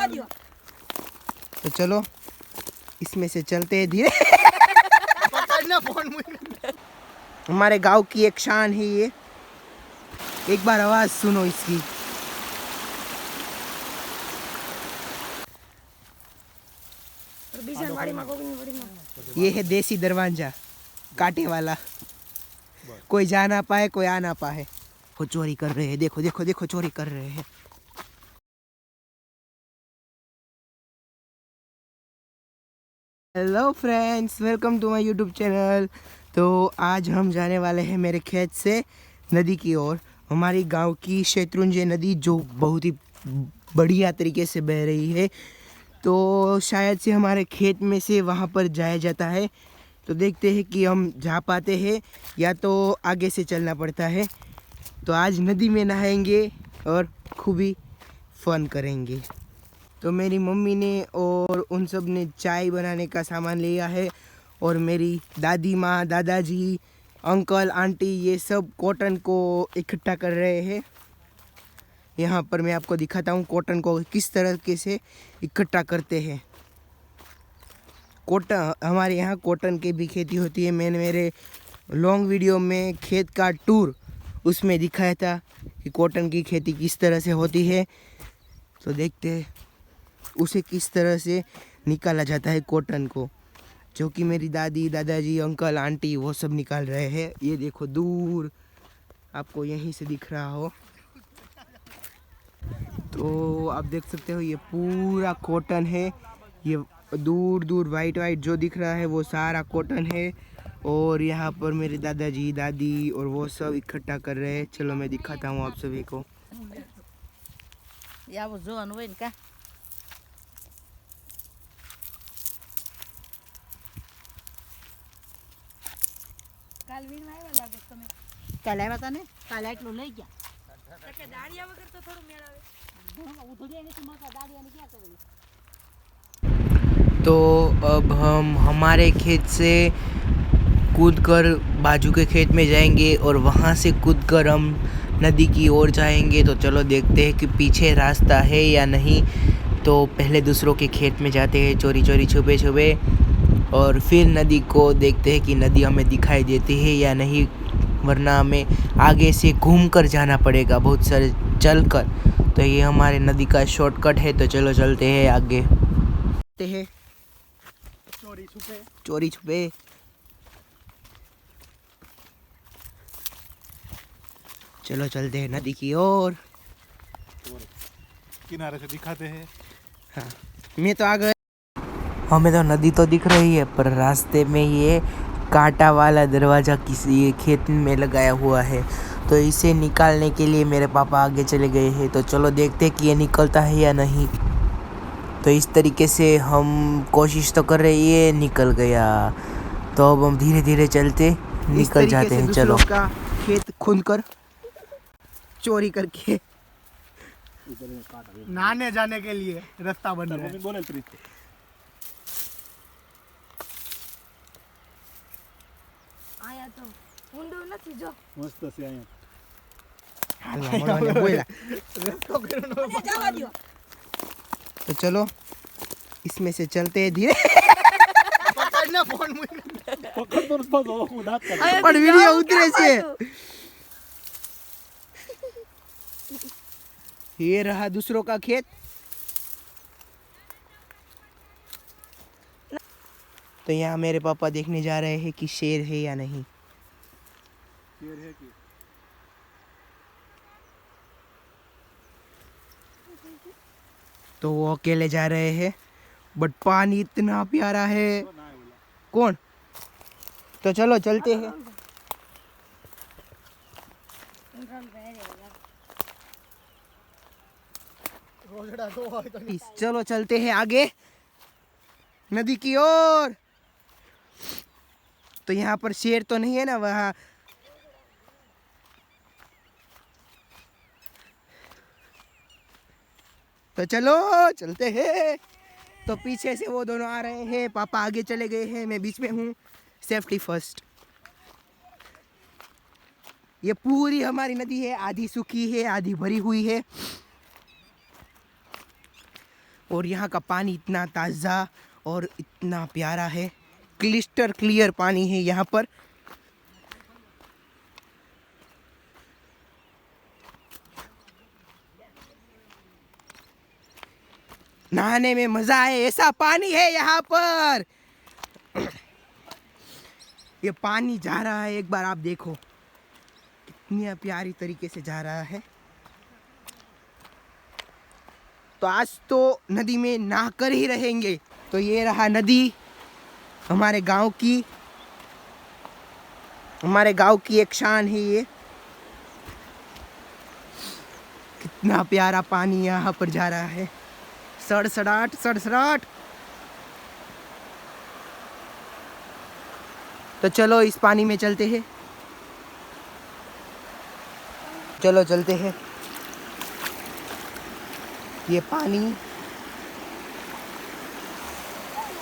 तो चलो इसमें से चलते हैं धीरे। हमारे गांव की एक शान है ये, एक बार आवाज सुनो इसकी। ये है देसी दरवाजा, कांटे वाला, कोई जा ना पाए कोई आ ना पाए। वो चोरी कर रहे हैं, देखो देखो देखो चोरी कर रहे हैं। Hello friends, welcome to my YouTube channel. तो आज हम जाने वाले हैं मेरे खेत से नदी की ओर, हमारी गांव की शत्रुंजय नदी जो बहुत ही बढ़िया तरीके से बह रही है। तो शायद से हमारे खेत में से वहां पर जाया जाता है, तो देखते हैं कि हम जा पाते हैं या तो आगे से चलना पड़ता है। तो आज नदी में नहाएंगे और खूब ही फन करेंगे। तो मेरी मम्मी ने और उन सब ने चाय बनाने का सामान लिया है, और मेरी दादी माँ, दादाजी, अंकल, आंटी ये सब कॉटन को इकट्ठा कर रहे हैं। यहाँ पर मैं आपको दिखाता हूँ कॉटन को किस तरह से इकट्ठा करते हैं। कॉटन, हमारे यहाँ कॉटन की भी खेती होती है। मैंने मेरे लॉन्ग वीडियो में खेत का टूर उसमें दिखाया था कि कॉटन की खेती किस तरह से होती है। तो देखते हैं उसे किस तरह से निकाला जाता है कॉटन को, जो कि मेरी दादी, दादाजी, अंकल, आंटी वो सब निकाल रहे हैं। ये देखो दूर आपको यहीं से दिख रहा हो, तो आप देख सकते हो ये पूरा कॉटन है। ये दूर दूर वाइट वाइट जो दिख रहा है वो सारा कॉटन है। और यहाँ पर मेरे दादाजी, दादी और वो सब इकट्ठा कर रहे हैं। चलो मैं दिखाता हूँ आप सभी को। तो अब हम हमारे खेत से कूदकर बाजू के खेत में जाएंगे और वहाँ से कूदकर हम नदी की ओर जाएंगे। तो चलो देखते हैं कि पीछे रास्ता है या नहीं। तो पहले दूसरों के खेत में जाते हैं चोरी चोरी, छुपे छुपे, और फिर नदी को देखते हैं कि नदी हमें दिखाई देती है या नहीं, वरना हमें आगे से घूमकर जाना पड़ेगा, बहुत सारे चलकर। तो ये हमारे नदी का शॉर्टकट है। तो चलो चलते हैं आगे। चोरी छुपे चलो चलते हैं नदी की ओर। किनारे से दिखाते हैं। हाँ, मैं तो आ गया। हमें तो नदी तो दिख रही है, पर रास्ते में ये कांटा वाला दरवाज़ा किसी खेत में लगाया हुआ है। तो इसे निकालने के लिए मेरे पापा आगे चले गए हैं। तो चलो देखते हैं कि ये निकलता है या नहीं। तो इस तरीके से हम कोशिश तो कर रहे हैं, ये निकल गया। तो अब हम धीरे धीरे चलते निकल जाते हैं। चलो का खेत खुदकर चोरी करके नहाने जाने के लिए रास्ता बन रहा है। आया तो ઊંડું નથી જો मस्त से आए જવા દ્યો। तो चलो इसमें से चलते हैं धीरे। पकड़ना फोन मुझे पकड़ तो बस वो दांत कर पर वीडियो उतरे से। ये रहा दूसरों का खेत। तो यहाँ मेरे पापा देखने जा रहे हैं कि शेर है या नहीं। शेर है कि तो वो अकेले जा रहे हैं, बट पानी इतना प्यारा है। कौन? तो चलो चलते हैं। चलो चलते हैं आगे नदी की ओर। तो यहाँ पर शेर तो नहीं है ना वहाँ। तो चलो चलते हैं। तो पीछे से वो दोनों आ रहे हैं, पापा आगे चले गए हैं, मैं बीच में हूँ। Safety first. ये पूरी हमारी नदी है, आधी सूखी है आधी भरी हुई है। और यहाँ का पानी इतना ताज़ा और इतना प्यारा है, क्लिस्टर क्लियर पानी है यहाँ पर। नहाने में मजा आए ऐसा पानी है यहाँ पर। ये पानी जा रहा है, एक बार आप देखो कितनी प्यारी तरीके से जा रहा है। तो आज तो नदी में नहाकर ही रहेंगे। तो ये रहा नदी हमारे गांव की, एक शान है ये। कितना प्यारा पानी यहाँ पर जा रहा है, सड़सड़ाहट सड़सड़ाहट। तो चलो इस पानी में चलते हैं, चलो चलते हैं। ये पानी,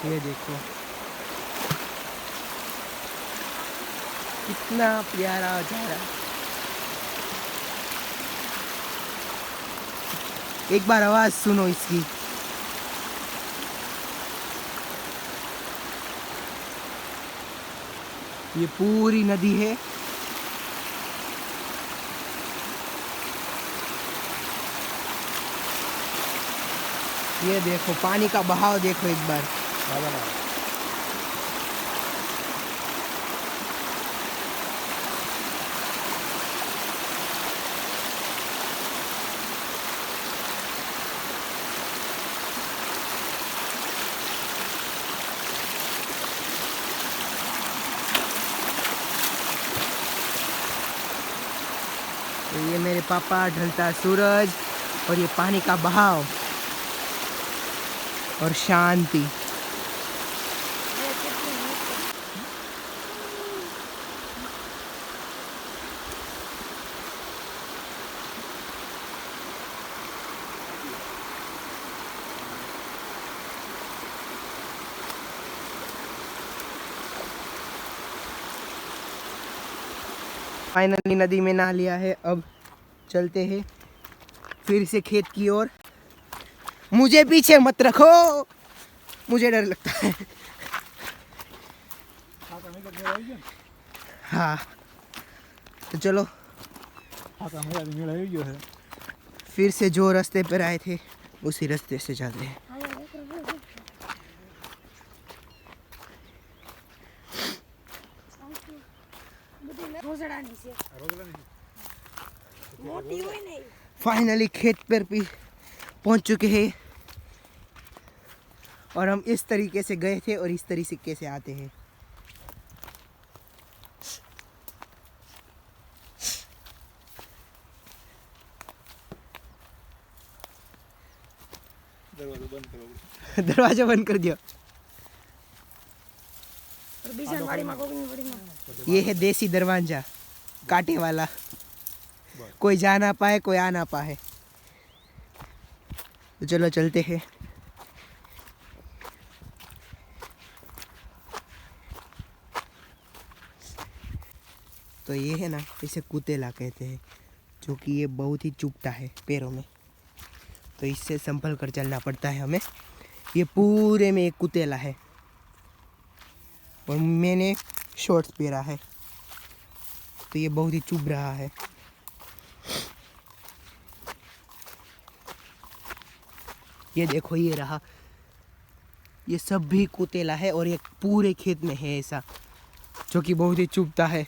ये देखो कितना प्यारा जा रहा है। एक बार आवाज सुनो इसकी। ये पूरी नदी है। ये देखो पानी का बहाव देखो एक बार। तो ये मेरे पापा, ढलता सूरज और ये पानी का बहाव और शांति। फाइनली नदी में नहा लिया है। अब चलते हैं फिर से खेत की ओर। मुझे पीछे मत रखो, मुझे डर लगता है। हाँ तो चलो फिर से जो रास्ते पर आए थे उसी रास्ते से चलते हैं। फाइनली खेत पर भी पहुंच चुके हैं और हम इस तरीके से गए थे और इस तरीके से आते हैं। दरवाजा बंद कर दिया। ये है देसी दरवाजा, कांटे वाला, कोई जा ना पाए कोई आ ना पाए। तो चलो चलते हैं। तो ये है ना, इसे कुतेला कहते हैं, जो कि ये बहुत ही चुभता है पैरों में, तो इससे संभल कर चलना पड़ता है हमें। ये पूरे में एक कुतेला है और मैंने शॉर्ट्स पहना है, तो ये बहुत ही चुभ रहा है। ये देखो ये रहा, ये सब भी कुतेला है और ये पूरे खेत में है ऐसा, जो कि बहुत ही चुभता है।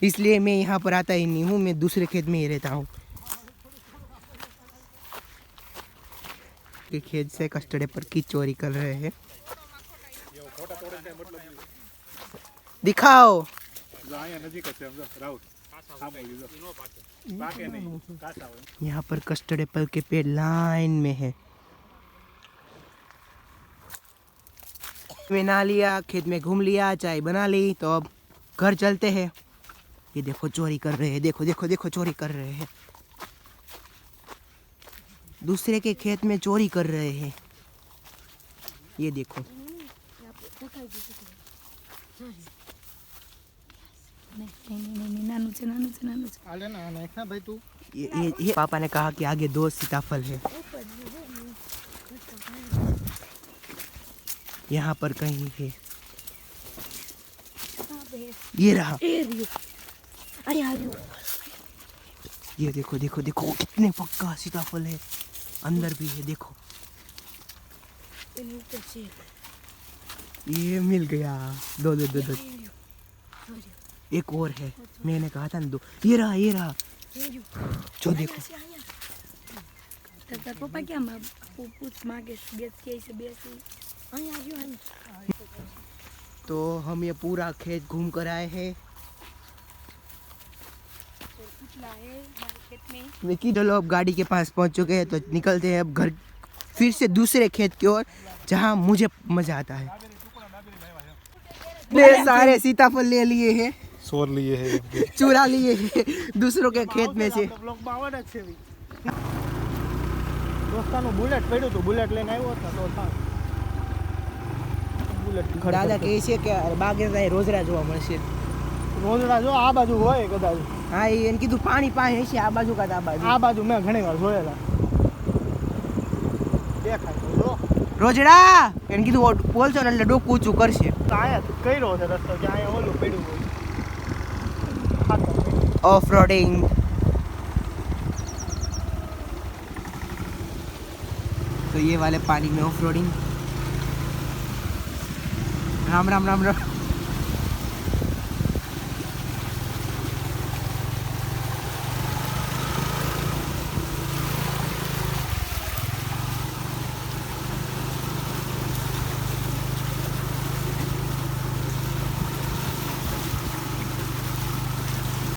इसलिए मैं यहाँ पर आता ही नहीं हूँ, मैं दूसरे खेत में ही रहता हूँ। ये खेत से कस्टर्ड एप्पल की चोरी कर रहे हैं। दिखाओ। यहाँ पर कस्टर्ड एप्पल के पेड़ लाइन में है। में ना लिया, खेत में घूम लिया, चाय बना ली, तो अब घर चलते हैं। ये देखो चोरी कर रहे हैं, देखो देखो देखो चोरी कर रहे हैं, दूसरे के खेत में चोरी कर रहे हैं। ये देखो ये पापा ने कहा कि आगे 2 सीताफल है। यहाँ पर कहीं है। कहाँ पे है? ये रहा। ए रियो। अरे आ रियो। ये देखो देखो देखो कितने पक्का सीताफल है। अंदर भी है देखो। इन ऊपर से ये मिल गया। दो दो दो दो। ए रियो। सॉरी। एक और है, मैंने कहा था ना दो। ये रहा ये रहा। ए रियो। जो देखो तार पप्पा क्या माँ पूछ मांगे गैस के ऐसे बेसी आ रियो। तो हम ये पूरा खेत घूम कर आए हैं। कुछ लाए हमारे खेत में। विकी चलो अब गाड़ी के पास पहुंच चुके हैं तो निकलते हैं अब घर फिर से दूसरे खेत की ओर जहां मुझे मजा आता है। ढेर सारे सीताफल ले लिए हैं, सोर लिए है चुरा लिए हैं दूसरों के खेत में से। બ્લોક માં આવડે જ છે બી દોસ્તાનું બુલેટ પડ્યું હતું બુલેટ લઈને આવ્યો હતો તો થાય બુલેટ દાદા કહે છે કે બાગેતા રોજડા જોવા મળશે। રોજડા જો આ બાજુ હોય કદાચ હા એને કીધું પાણી પાણી હશે આ બાજુ કાં આ બાજુ। આ બાજુ મેં ઘણી વાર જોયેલા દેખાય તો જો રોજડા એને કીધું બોલશો ને એટલે ડોકું ઊંચું કરશે। આયા કર્યો છે રસ્તો કે અહીંયા ઓલું પડ્યું હોય ખાતર ऑफ रोडिंग। तो ये वाले पानी में ऑफ रोडिंग। राम राम राम राम।